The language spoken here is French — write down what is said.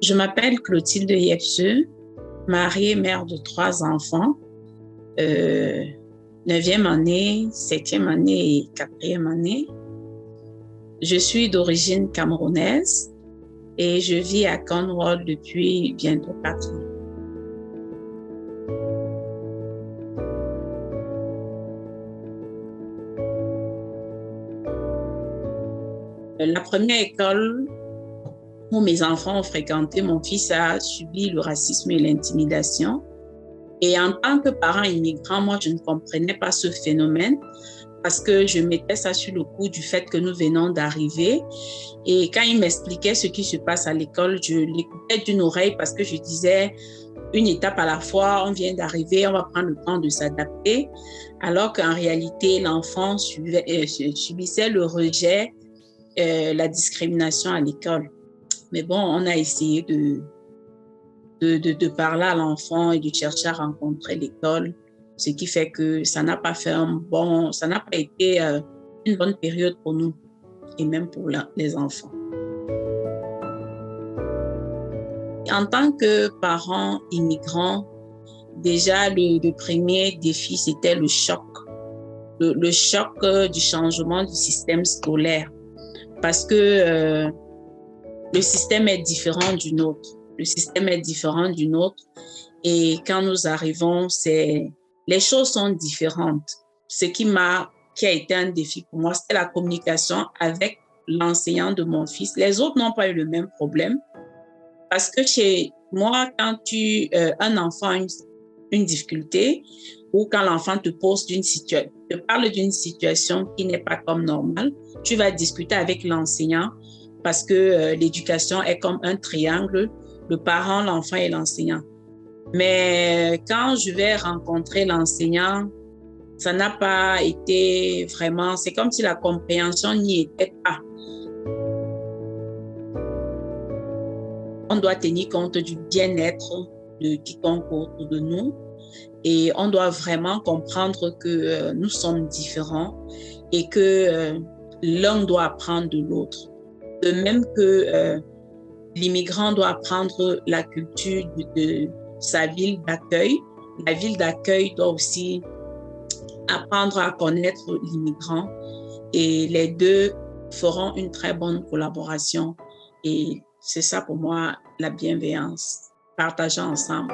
Je m'appelle Clotilde Yepseux, mariée, mère de 3 enfants, 9e année, 7e année et 4e année. Je suis d'origine camerounaise et je vis à Cornwall depuis bientôt 4 ans. La première école où mes enfants ont fréquenté, mon fils a subi le racisme et l'intimidation. Et en tant que parent immigrant, moi, je ne comprenais pas ce phénomène parce que je mettais ça sur le coup du fait que nous venons d'arriver. Et quand il m'expliquait ce qui se passe à l'école, je l'écoutais d'une oreille parce que je disais une étape à la fois, on vient d'arriver, on va prendre le temps de s'adapter, alors qu'en réalité, l'enfant subissait le rejet, la discrimination à l'école. Mais bon, on a essayé de parler à l'enfant et de chercher à rencontrer l'école, ce qui fait que ça n'a pas été une bonne période pour nous et même pour les enfants. En tant que parent immigrant, déjà le premier défi, c'était le choc. Le choc du changement du système scolaire parce que le système est différent du nôtre. Le système est différent du nôtre et quand nous arrivons, les choses sont différentes. Ce qui a été un défi pour moi, c'était la communication avec l'enseignant de mon fils. Les autres n'ont pas eu le même problème parce que chez moi, quand un enfant a une difficulté ou quand l'enfant te parle d'une situation qui n'est pas comme normale, tu vas discuter avec l'enseignant parce que l'éducation est comme un triangle, le parent, l'enfant et l'enseignant. Mais quand je vais rencontrer l'enseignant, ça n'a pas été vraiment, c'est comme si la compréhension n'y était pas. On doit tenir compte du bien-être de quiconque autour de nous et on doit vraiment comprendre que nous sommes différents et que l'un doit apprendre de l'autre. De même que l'immigrant doit apprendre la culture de sa ville d'accueil, la ville d'accueil doit aussi apprendre à connaître l'immigrant et les deux feront une très bonne collaboration. Et c'est ça pour moi la bienveillance, partageant ensemble.